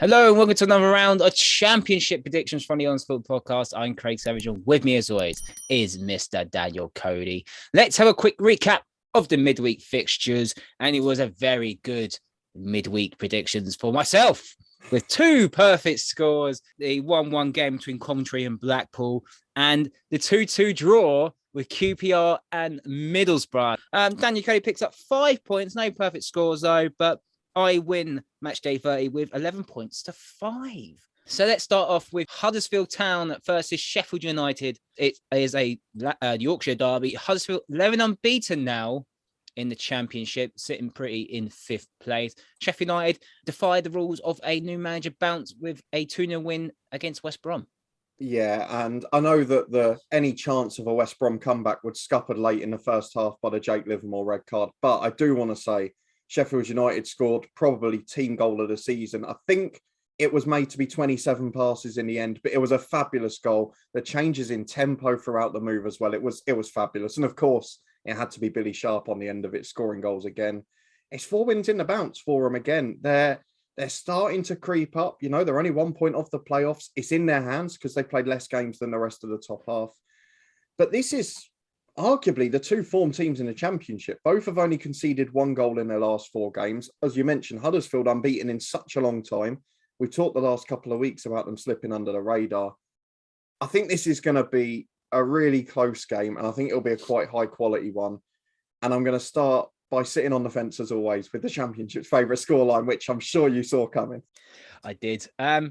Hello and welcome to another round of Championship predictions from the Honest Football Podcast. I'm Craig Savage, and with me as always is Mr. Daniel Cody. Let's have a quick recap of the midweek fixtures, and it was a very good midweek predictions for myself with two perfect scores, the 1-1 game between Coventry and Blackpool, and the 2-2 draw with QPR and Middlesbrough. Daniel Cody picks up 5 points, no perfect scores though, but I win matchday 30 with 11 points to 5. So let's start off with Huddersfield Town versus Sheffield United. It is a Yorkshire derby. Huddersfield 11 unbeaten now in the Championship, sitting pretty in 5th place. Sheffield United defied the rules of a new manager bounce with a 2-0 win against West Brom. Yeah, and I know that any chance of a West Brom comeback would scuppered late in the first half by the Jake Livermore red card. But I do want to say Sheffield United scored probably team goal of the season. I think it was made to be 27 passes in the end, but it was a fabulous goal. The changes in tempo throughout the move as well. It was fabulous. And of course, it had to be Billy Sharp on the end of it, scoring goals again. It's 4 wins in the bounce for them again. They're starting to creep up. You know, they're only 1 point off the playoffs. It's in their hands because they played less games than the rest of the top half. But this is arguably the two form teams in the Championship. Both have only conceded 1 goal in their last 4 games. As you mentioned, Huddersfield unbeaten in such a long time. We've talked the last couple of weeks about them slipping under the radar. I think this is going to be a really close game, and I think it'll be a quite high quality one. And I'm going to start by sitting on the fence as always with the Championship's favourite scoreline, which I'm sure you saw coming. I did. Yeah,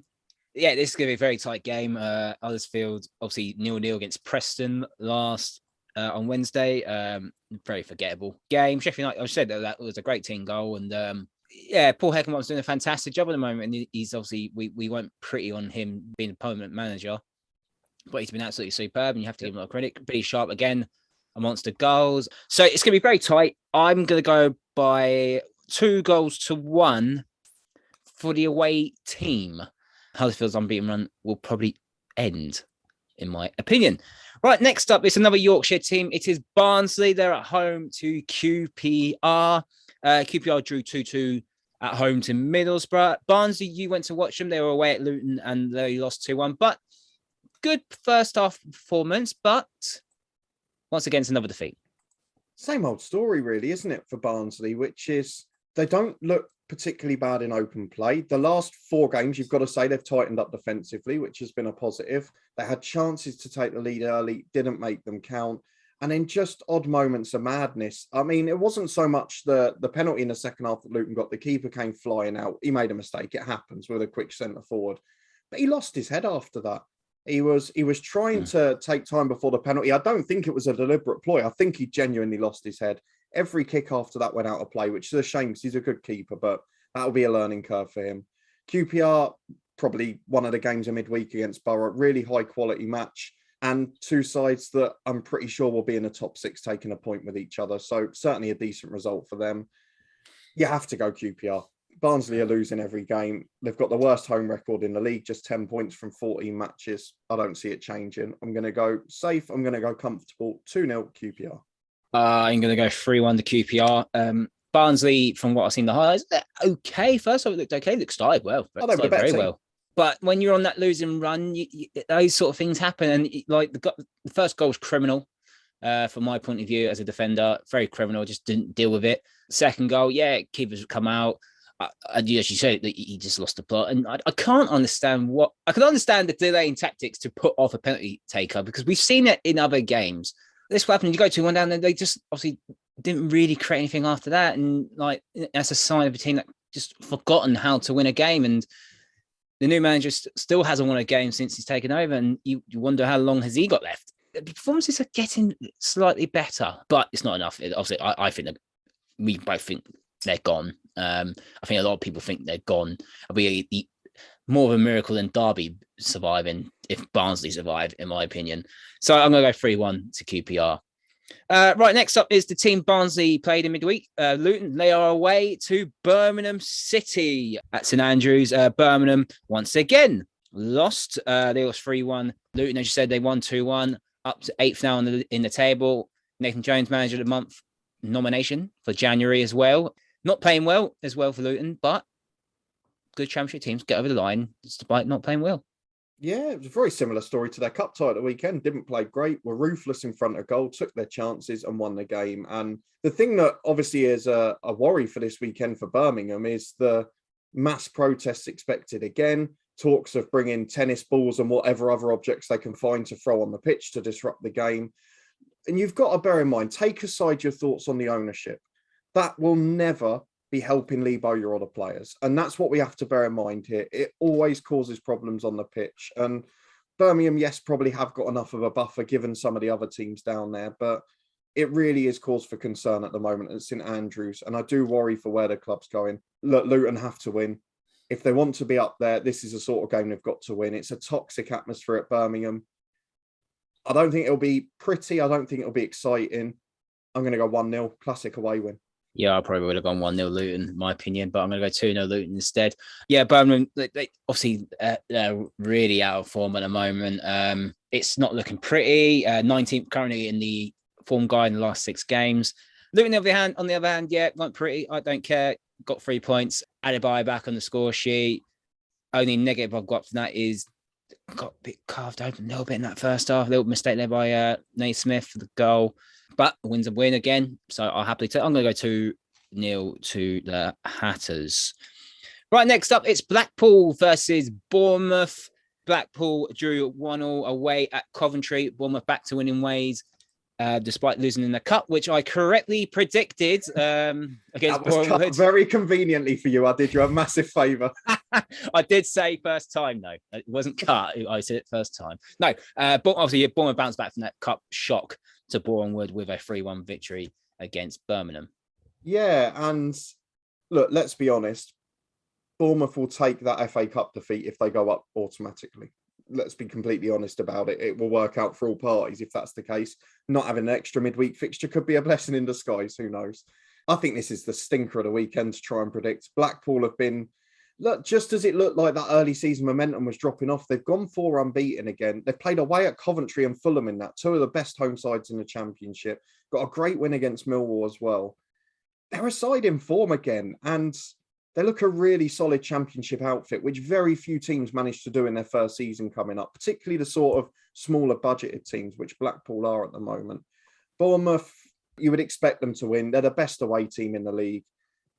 this is going to be a very tight game. Huddersfield, obviously 0-0 against Preston last on Wednesday. Very forgettable game. Sheffield United, I said that was a great team goal. And Paul Heckenbottom's doing a fantastic job at the moment. And he's obviously, we went pretty on him being a permanent manager, but he's been absolutely superb. And you have to give him a lot of credit. Pretty sharp again, a monster goals. So it's going to be very tight. I'm going to go by 2-1 for the away team. Huddersfield's unbeaten run will probably end, in my opinion. Right, next up, it's another Yorkshire team. It is Barnsley. They're at home to QPR. QPR drew 2-2 at home to Middlesbrough. Barnsley, you went to watch them. They were away at Luton and they lost 2-1. But good first half performance. But once again, it's another defeat. Same old story, really, isn't it, for Barnsley, which is they don't look particularly bad in open play. The last 4 games, you've got to say they've tightened up defensively, which has been a positive. They had chances to take the lead early, didn't make them count. And then just odd moments of madness. I mean, it wasn't so much the penalty in the second half that Luton got. The keeper came flying out. He made a mistake. It happens with a quick centre forward. But he lost his head after that. He was trying to take time before the penalty. I don't think it was a deliberate ploy. I think he genuinely lost his head. Every kick after that went out of play, which is a shame because he's a good keeper, but that'll be a learning curve for him. QPR, probably one of the games of midweek against Borough, really high quality match, and 2 sides that I'm pretty sure will be in the top 6 taking a point with each other. So certainly a decent result for them. You have to go QPR. Barnsley are losing every game. They've got the worst home record in the league, just 10 points from 14 matches. I don't see it changing. I'm going to go safe. I'm going to go comfortable. 2-0 QPR. I'm going to go 3-1 to QPR. Barnsley, from what I've seen the highlights, they're okay. First off, it looked okay. It started well. Started very well. But when you're on that losing run, those sort of things happen. And like the first goal was criminal. From my point of view as a defender, very criminal, just didn't deal with it. Second goal, keepers come out. As you said, he just lost the plot. And I can't understand I can understand the delaying tactics to put off a penalty taker because we've seen it in other games. This will happen. You go 2-1 down, and they just obviously didn't really create anything after that. And like that's a sign of a team that just forgotten how to win a game. And the new manager still hasn't won a game since he's taken over. And you wonder how long has he got left. The performances are getting slightly better, but it's not enough. Obviously, I think that we both think they're gone. I think a lot of people think they're gone. It'll be more of a miracle than Derby surviving if Barnsley survive, in my opinion. So I'm going to go 3-1 to QPR. Right, next up is the team Barnsley played in midweek. Luton, they are away to Birmingham City at St Andrews. Birmingham, once again, lost. They lost 3-1. Luton, as you said, they won 2-1, up to 8th now in the table. Nathan Jones, Manager of the Month nomination for January as well. Not playing well as well for Luton, but good Championship teams get over the line despite not playing well. Yeah, it was a very similar story to their cup tie at the weekend. Didn't play great, were ruthless in front of goal, took their chances and won the game. And the thing that obviously is a worry for this weekend for Birmingham is the mass protests expected again. Talks of bringing tennis balls and whatever other objects they can find to throw on the pitch to disrupt the game. And you've got to bear in mind, take aside your thoughts on the ownership. That will never be helping Lee Bowyer or the players. And that's what we have to bear in mind here. It always causes problems on the pitch. And Birmingham, yes, probably have got enough of a buffer given some of the other teams down there, but it really is cause for concern at the moment at St Andrews. And I do worry for where the club's going. Look, Luton have to win. If they want to be up there, this is a sort of game they've got to win. It's a toxic atmosphere at Birmingham. I don't think it'll be pretty. I don't think it'll be exciting. I'm going to go 1-0, classic away win. Yeah, I probably would have gone 1-0 Luton, in my opinion, but I'm going to go 2-0 Luton instead. Yeah, Birmingham, they obviously they're really out of form at the moment. It's not looking pretty. 19th currently in the form guide in the last 6 games. Luton, on the other hand, yeah, not pretty. I don't care. Got 3 points. Adebayo back on the score sheet. Only negative I've got from that is got a bit carved open a little bit in that first half. A little mistake there by Naismith for the goal. But a win's a win again. So I'll happily take. I'm going to go 2-0 to the Hatters. Right, next up, it's Blackpool versus Bournemouth. Blackpool drew 1-1 away at Coventry. Bournemouth back to winning ways, despite losing in the cup, which I correctly predicted against Bournemouth. Very conveniently for you. I did you a massive favour. I did say first time, though. It wasn't cut. I said it first time. No, but obviously, Bournemouth bounced back from that cup shock to Bournemouth with a 3-1 victory against Birmingham. Yeah, and look, let's be honest. Bournemouth will take that FA Cup defeat if they go up automatically. Let's be completely honest about it. It will work out for all parties if that's the case. Not having an extra midweek fixture could be a blessing in disguise. Who knows? I think this is the stinker of the weekend to try and predict. Blackpool have been, look, just as it looked like that early season momentum was dropping off, they've gone 4 unbeaten again. They've played away at Coventry and Fulham in that, 2 of the best home sides in the Championship. Got a great win against Millwall as well. They're a side in form again, and they look a really solid Championship outfit, which very few teams managed to do in their first season coming up, particularly the sort of smaller budgeted teams, which Blackpool are at the moment. Bournemouth, you would expect them to win. They're the best away team in the league.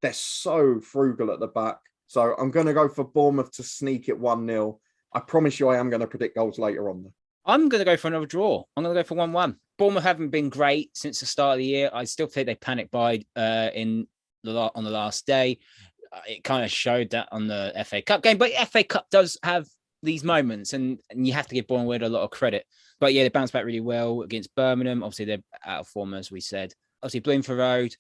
They're so frugal at the back. So I'm going to go for Bournemouth to sneak it 1-0. I promise you I am going to predict goals later on. I'm going to go for another draw. I'm going to go for 1-1. Bournemouth haven't been great since the start of the year. I still think they panicked by on the last day. It kind of showed that on the FA Cup game, but FA Cup does have these moments, and you have to give Bournemouth a lot of credit. But yeah, they bounced back really well against Birmingham. Obviously, they're out of form, as we said. Obviously, Bloomfield Road,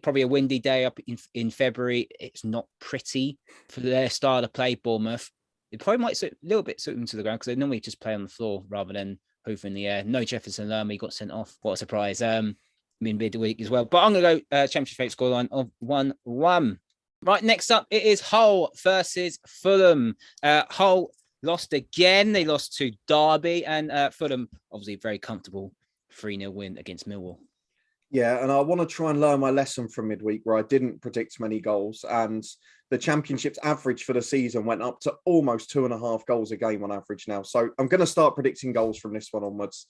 probably a windy day up in February. It's not pretty for their style of play, Bournemouth. It probably might suit a little bit suit them to the ground because they normally just play on the floor rather than hoof in the air. No Jefferson Lerma, he got sent off. What a surprise. Midweek as well. But I'm going to go Championship fate scoreline of 1-1. Right, next up, it is Hull versus Fulham. Hull lost again. They lost to Derby, and Fulham, obviously, very comfortable 3-0 win against Millwall. Yeah, and I want to try and learn my lesson from midweek where I didn't predict many goals, and the Championship's average for the season went up to almost 2.5 goals a game on average now. So I'm going to start predicting goals from this one onwards.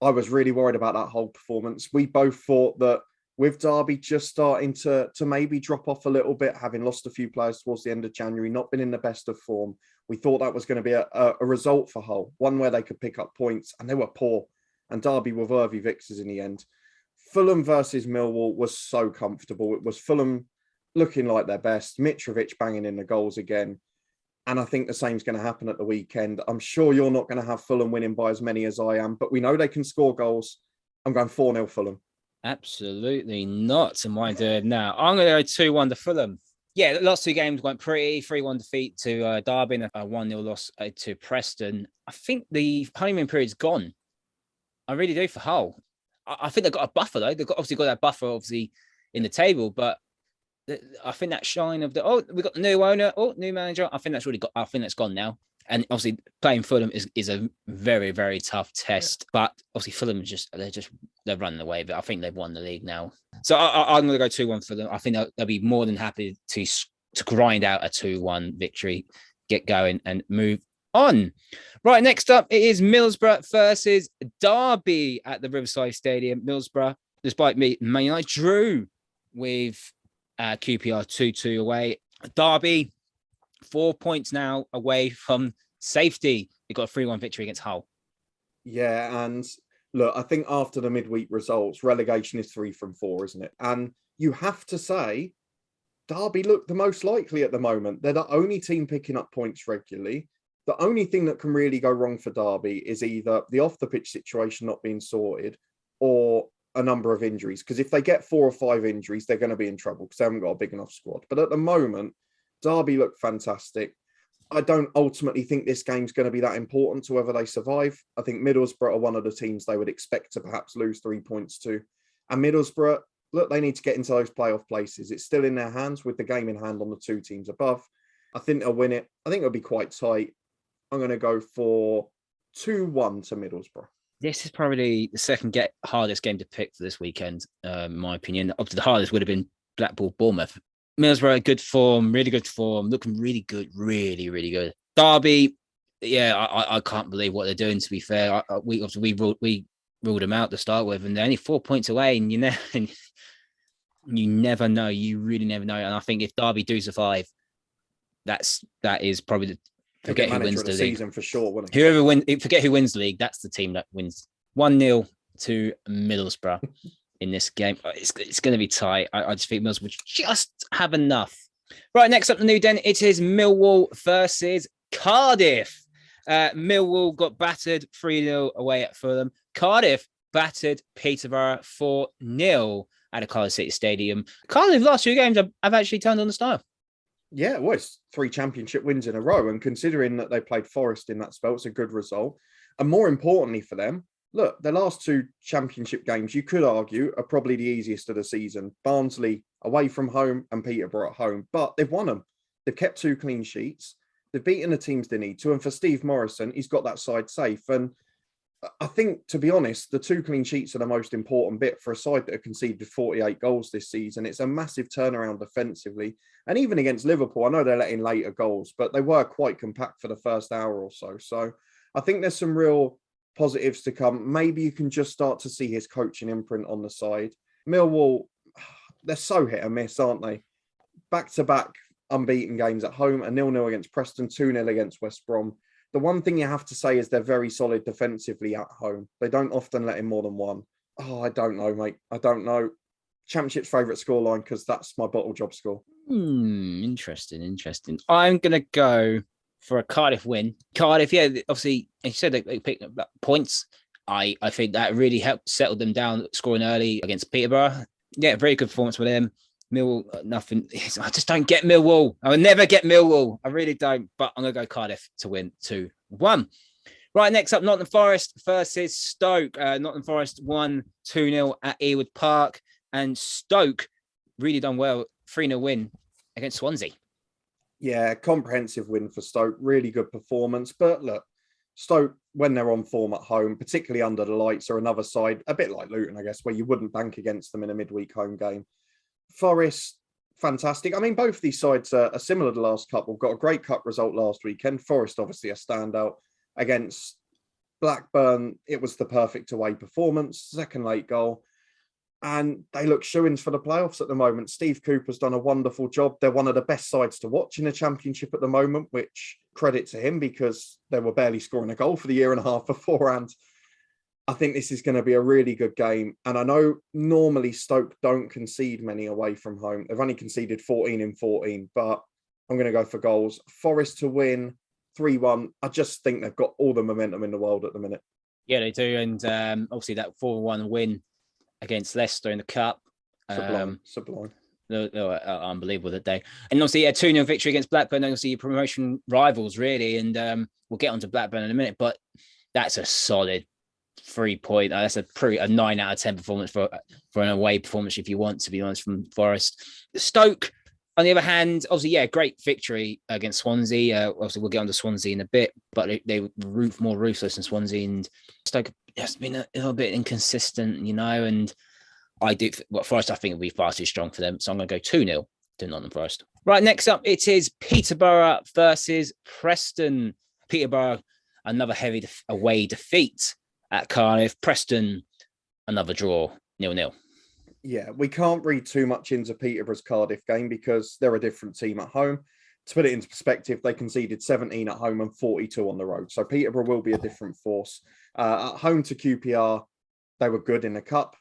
I was really worried about that whole performance. We both thought that with Derby just starting to maybe drop off a little bit, having lost a few players towards the end of January, not been in the best of form, we thought that was going to be a result for Hull, one where they could pick up points, and they were poor. And Derby were worthy victors in the end. Fulham versus Millwall was so comfortable. It was Fulham looking like their best, Mitrovic banging in the goals again. And I think the same's going to happen at the weekend. I'm sure you're not going to have Fulham winning by as many as I am, but we know they can score goals. I'm going 4-0 Fulham. Absolutely not. Am I doing now? I'm going to go 2-1 to Fulham. Yeah, the last 2 games went pretty. 3-1 defeat to Derby and a 1-0 loss to Preston. I think the honeymoon period's gone. I really do for Hull. I think they've got a buffer, though. They've obviously got that buffer, obviously, in the table. But I think that shine of we've got the new owner, new manager. I think that's gone now. And obviously, playing Fulham is a very, very tough test. Yeah. But obviously, Fulham they're running away. But I think they've won the league now. So I'm going to go 2-1 for them. I think they'll be more than happy to to grind out a 2-1 victory, get going and move on. Right, next up, it is Middlesbrough versus Derby at the Riverside Stadium. Middlesbrough, despite Man United, drew with QPR 2-2 away. Derby, 4 points now away from safety. They got a 3-1 victory against Hull. Yeah, and look, I think after the midweek results, relegation is 3 from 4, isn't it? And you have to say, Derby look the most likely at the moment. They're the only team picking up points regularly. The only thing that can really go wrong for Derby is either the off-the-pitch situation not being sorted or a number of injuries. Because if they get 4 or 5 injuries, they're going to be in trouble because they haven't got a big enough squad. But at the moment, Derby look fantastic. I don't ultimately think this game's going to be that important to whether they survive. I think Middlesbrough are one of the teams they would expect to perhaps lose 3 points to. And Middlesbrough, look, they need to get into those playoff places. It's still in their hands with the game in hand on the 2 teams above. I think they'll win it. I think it'll be quite tight. I'm going to go for 2-1 to Middlesbrough. This is probably the second hardest game to pick for this weekend, in my opinion. Up to the hardest would have been Blackpool, Bournemouth. Middlesbrough, good form, really good form, looking really good, really, really good. Derby, yeah, I can't believe what they're doing, to be fair. We ruled them out to start with, and they're only 4 points away, and you never know. You really never know. And I think if Derby do survive, that is probably the forget who wins the league. Season for sure, wouldn't it? Forget who wins the league. That's the team that wins. 1-0 to Middlesbrough in this game. It's going to be tight. I just think Middlesbrough just have enough. Right, next up the new den, it is Millwall versus Cardiff. Millwall got battered 3-0 away at Fulham. Cardiff battered Peterborough 4-0 at a Cardiff City Stadium. Cardiff last 2 games have actually turned on the style. Yeah, it was 3 championship wins in a row. And considering that they played Forest in that spell, it's a good result. And more importantly for them, look, the last 2 championship games, you could argue, are probably the easiest of the season. Barnsley away from home and Peterborough at home. But they've won them. They've kept 2 clean sheets. They've beaten the teams they need to. And for Steve Morrison, he's got that side safe. And I think, to be honest, the 2 clean sheets are the most important bit for a side that have conceded 48 goals this season. It's a massive turnaround defensively. And even against Liverpool, I know they're letting later goals, but they were quite compact for the first hour or so. So I think there's some real positives to come. Maybe you can just start to see his coaching imprint on the side. Millwall, they're so hit and miss, aren't they? Back-to-back unbeaten games at home, a 0-0 against Preston, 2-0 against West Brom. The one thing you have to say is they're very solid defensively at home. They don't often let in more than 1. Oh, I don't know, mate. I don't know. Championship's favourite scoreline because that's my bottle job score. Interesting. I'm going to go for a Cardiff win. Cardiff, yeah, obviously, as you said, they picked up points. I think that really helped settle them down, scoring early against Peterborough. Yeah, very good performance for them. Millwall, nothing. I just don't get Millwall. I will never get Millwall. I really don't. But I'm going to go Cardiff to win 2-1. Right, next up, Nottingham Forest versus Stoke. Nottingham Forest won 2-0 at Ewood Park. And Stoke really done well. 3-0 win against Swansea. Yeah, comprehensive win for Stoke. Really good performance. But look, Stoke, when they're on form at home, particularly under the lights, are another side, a bit like Luton, I guess, where you wouldn't bank against them in a midweek home game. Forest, fantastic. I mean, both these sides are similar to the last couple. Got a great cup result last weekend. Forest, obviously, a standout against Blackburn. It was the perfect away performance. Second late goal. And they look shoo-ins for the playoffs at the moment. Steve Cooper's done a wonderful job. They're one of the best sides to watch in the Championship at the moment, which credit to him because they were barely scoring a goal for the year and a half beforehand. I think this is going to be a really good game. And I know normally Stoke don't concede many away from home. They've only conceded 14 in 14, but I'm going to go for goals. Forest to win 3-1. I just think they've got all the momentum in the world at the minute. Yeah, they do. And obviously that 4-1 win against Leicester in the Cup. Sublime. Unbelievable that day. And obviously a 2-0 victory against Blackburn. Obviously your promotion rivals, really. And we'll get onto Blackburn in a minute, but that's a solid 3-point. That's a 9 out of 10 performance for an away performance, if you want, to be honest, from Forest. Stoke, on the other hand, obviously, yeah, great victory against Swansea. Obviously, we'll get on to Swansea in a bit, but they were more ruthless than Swansea, and Stoke has been a little bit inconsistent, and I do. Well, Forest, I think, will be far too strong for them, so I'm going to go 2-0 to Nottingham Forest. Right, next up, it is Peterborough versus Preston. Peterborough, another heavy away defeat at Cardiff. Preston, another draw, 0-0. Yeah, we can't read too much into Peterborough's Cardiff game because they're a different team at home. To put it into perspective, they conceded 17 at home and 42 on the road. So Peterborough will be a different force. At home to QPR, they were good in the cup.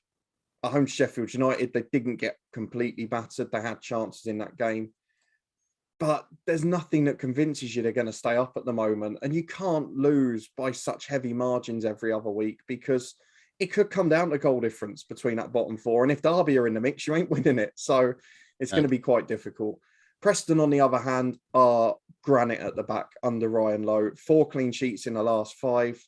At home to Sheffield United, they didn't get completely battered. They had chances in that game. But there's nothing that convinces you they're going to stay up at the moment. And you can't lose by such heavy margins every other week because it could come down to goal difference between that bottom four. And if Derby are in the mix, you ain't winning it. So it's going to be quite difficult. Preston, on the other hand, are granite at the back under Ryan Lowe. 4 clean sheets in the last 5.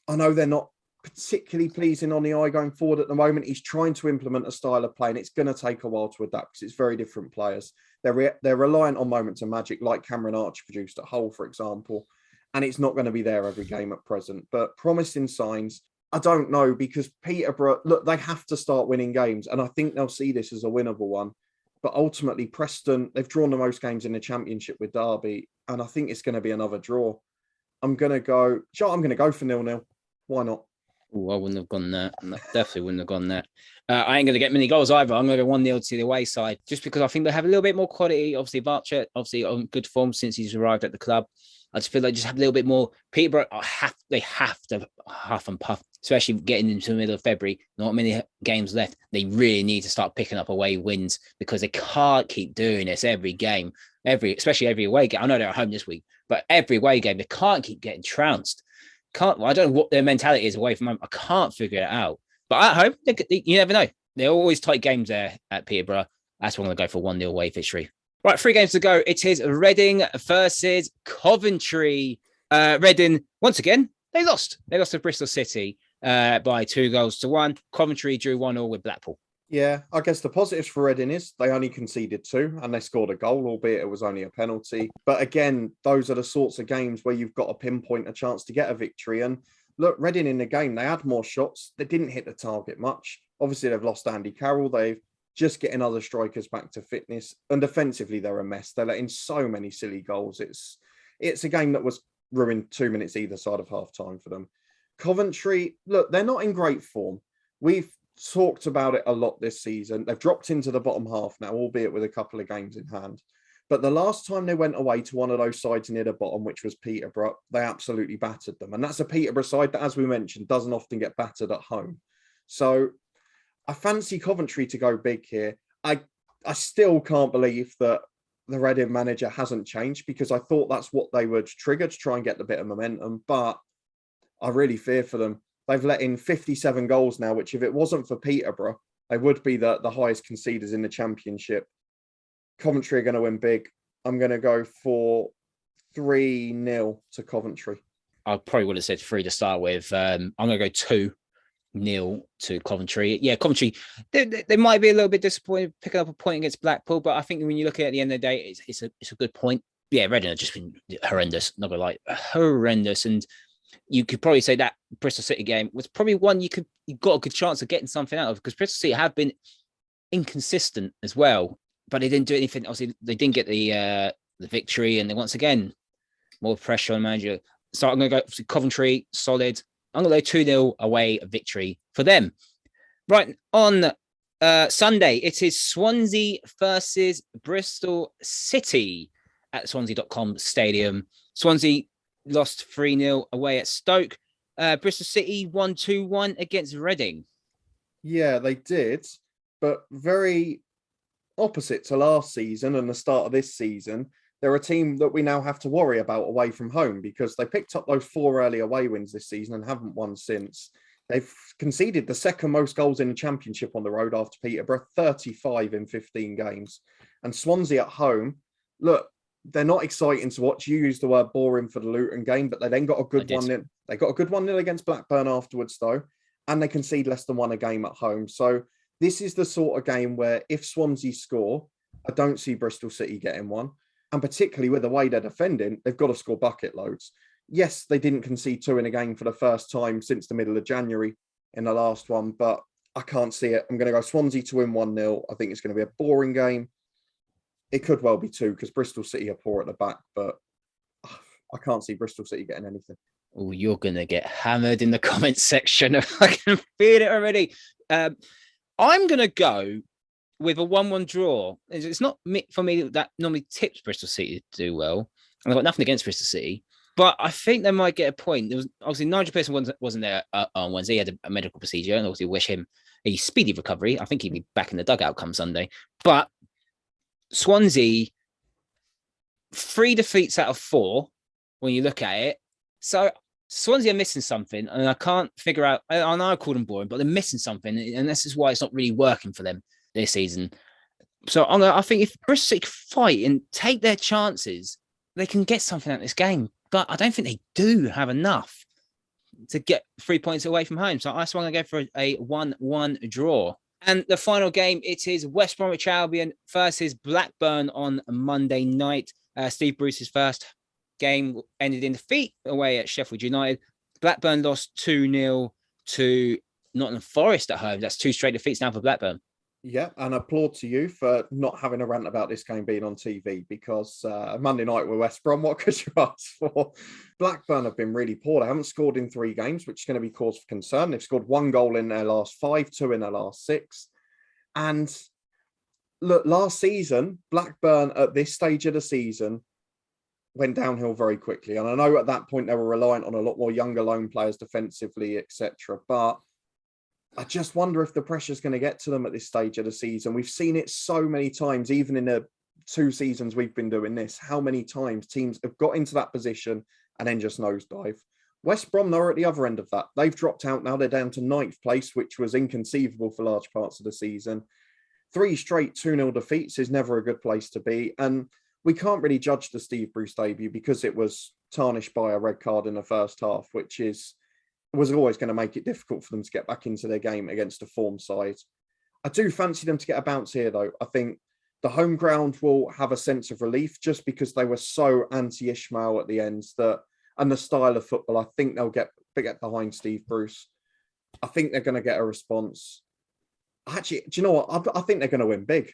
I know they're not particularly pleasing on the eye going forward at the moment. He's trying to implement a style of play, and it's going to take a while to adapt because it's very different players. They're reliant on moments of magic, like Cameron Archer produced at Hull, for example, and it's not going to be there every game at present. But promising signs, I don't know, because Peterborough, look, they have to start winning games, and I think they'll see this as a winnable one. But ultimately, Preston, they've drawn the most games in the Championship with Derby, and I think it's going to be another draw. I'm going to go for 0-0. Why not? Oh, I wouldn't have gone that. Definitely wouldn't have gone that. I ain't going to get many goals either. I'm going to go 1-0 to the away side, just because I think they have a little bit more quality. Obviously, Barcher, obviously on good form since he's arrived at the club. I just feel like just have a little bit more. Peterborough, they have to huff and puff, especially getting into the middle of February. Not many games left. They really need to start picking up away wins because they can't keep doing this every game, especially every away game. I know they're at home this week, but every away game, they I don't know what their mentality is away from home. I can't figure it out. But at home, you never know. They're always tight games there at Peterborough. That's why I'm going to go for 1-0 away victory. Right, 3 games to go. It is Reading versus Coventry. Reading, once again, they lost. They lost to Bristol City by 2-1. Coventry drew 1-1 with Blackpool. Yeah, I guess the positives for Reading is they only conceded 2 and they scored a goal, albeit it was only a penalty. But again, those are the sorts of games where you've got to pinpoint a chance to get a victory. And look, Reading in the game, they had more shots. They didn't hit the target much. Obviously, they've lost Andy Carroll. They've just getting other strikers back to fitness. And defensively, they're a mess. They're letting so many silly goals. It's a game that was ruined 2 minutes either side of half time for them. Coventry, look, they're not in great form. We've talked about it a lot this season. They've dropped into the bottom half now, albeit with a couple of games in hand. But the last time they went away to one of those sides near the bottom, which was Peterborough, they absolutely battered them. And that's a Peterborough side that, as we mentioned, doesn't often get battered at home. So I fancy Coventry to go big here. I still can't believe that the Reading manager hasn't changed, because I thought that's what they would trigger to try and get the bit of momentum. But I really fear for them. They've let in 57 goals now, which if it wasn't for Peterborough, they would be the highest conceders in the Championship. Coventry are going to win big. I'm going to go for 3-0 to Coventry. I probably would have said 3 to start with. I'm going to go 2-0 to Coventry. Yeah, Coventry, they might be a little bit disappointed picking up a point against Blackpool, but I think when you look at it at the end of the day, it's a good point. Yeah, Reading have just been horrendous. Not going to lie, horrendous. And you could probably say that Bristol City game was probably one you got a good chance of getting something out of, because Bristol City have been inconsistent as well, but they didn't do anything. Obviously, they didn't get the victory, and then once again, more pressure on the manager. So I'm going to go Coventry, solid. I'm going to go 2-0 away victory for them. Right, on Sunday, it is Swansea versus Bristol City at Swansea.com Stadium. Swansea lost 3-0 away at Stoke. Bristol City 1-2-1 against Reading. Yeah, they did, but very opposite to last season and the start of this season. They're a team that we now have to worry about away from home, because they picked up those 4 early away wins this season and haven't won since. They've conceded the second most goals in the Championship on the road after Peterborough, 35 in 15 games. And Swansea at home, look, they're not exciting to watch. You used the word boring for the Luton game, but they then got a good 1-0. They got a good 1-0 against Blackburn afterwards, though, and they concede less than 1 a game at home. So this is the sort of game where if Swansea score, I don't see Bristol City getting one. And particularly with the way they're defending, they've got to score bucket loads. Yes, they didn't concede 2 in a game for the first time since the middle of January in the last one, but I can't see it. I'm going to go Swansea to win 1-0. I think it's going to be a boring game. It could well be 2 because Bristol City are poor at the back, but I can't see Bristol City getting anything. Oh, you're going to get hammered in the comments section. I can feel it already. I'm going to go with a 1-1 draw. It's not for me that normally tips Bristol City to do well. And I've got nothing against Bristol City, but I think they might get a point. There was obviously Nigel Pearson wasn't there on Wednesday. He had a medical procedure, and obviously wish him a speedy recovery. I think he'd be back in the dugout come Sunday. But Swansea, 3 defeats out of 4 when you look at it. So Swansea are missing something, and I can't figure out. I know I call them boring, but they're missing something, and this is why it's not really working for them this season. So I think if Bristol City fight and take their chances, they can get something out of this game. But I don't think they do have enough to get 3 points away from home. So I swung to go for a 1-1 draw. And the final game, it is West Bromwich Albion versus Blackburn on Monday night. Steve Bruce's first game ended in defeat away at Sheffield United. Blackburn lost 2-0 to Nottingham Forest at home. That's 2 straight defeats now for Blackburn. Yeah, and applaud to you for not having a rant about this game being on TV, because Monday night with West Brom, what could you ask for? Blackburn have been really poor. They haven't scored in 3 games, which is going to be cause for concern. They've scored 1 goal in their last 5, 2 in their last 6. And look, last season, Blackburn at this stage of the season went downhill very quickly. And I know at that point they were reliant on a lot more younger loan players defensively, etc. But I just wonder if the pressure's going to get to them at this stage of the season. We've seen it so many times, even in the 2 seasons we've been doing this, how many times teams have got into that position and then just nosedive. West Brom, they're at the other end of that. They've dropped out now. They're down to 9th place, which was inconceivable for large parts of the season. 3 straight 2-0 defeats is never a good place to be. And we can't really judge the Steve Bruce debut because it was tarnished by a red card in the first half, which was always going to make it difficult for them to get back into their game against a form side. I do fancy them to get a bounce here, though. I think the home ground will have a sense of relief just because they were so anti-Ishmael at the end and the style of football. I think they'll get behind Steve Bruce. I think they're going to get a response. Actually, do you know what? I think they're going to win big.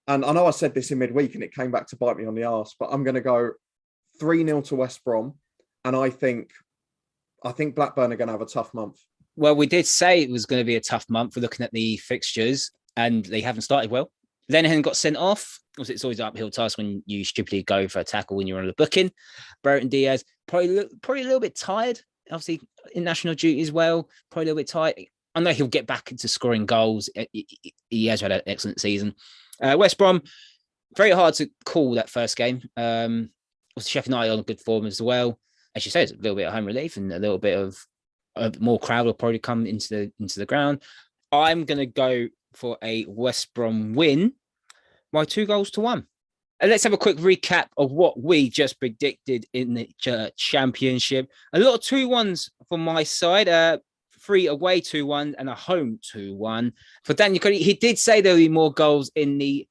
And I know I said this in midweek and it came back to bite me on the arse, but I'm going to go 3-0 to West Brom. And I think Blackburn are going to have a tough month. Well, we did say it was going to be a tough month. We're looking at the fixtures, and they haven't started well. Linehan got sent off. It's always an uphill task when you stupidly go for a tackle when you're on the booking. Brereton Diaz, probably a little bit tired. Obviously, in national duty as well, probably a little bit tired. I know he'll get back into scoring goals. He has had an excellent season. West Brom, very hard to call that first game. Sheffield United on good form as well. As you say, it's a little bit of home relief and a little bit of more crowd will probably come into the ground. I'm going to go for a West Brom win by 2-1. And let's have a quick recap of what we just predicted in the championship. A lot of 2-1s from my side. 3 away 2-1 and a home 2-1. For Daniel Cody, he did say there'll be more goals in the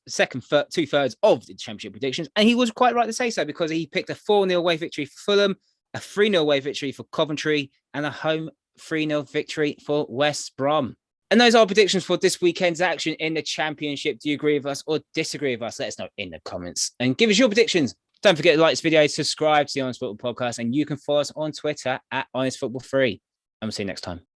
second 2/3 of the championship predictions, and he was quite right to say so because he picked a 4-0 away victory for Fulham, a 3-0 away victory for Coventry, and a home 3-0 victory for West Brom. And those are predictions for this weekend's action in the championship. Do you agree with us or disagree with us? Let us know in the comments and give us your predictions. Don't forget to like this video, subscribe to the Honest Football Podcast, and you can follow us on Twitter at Honest Football 3. And we'll see you next time.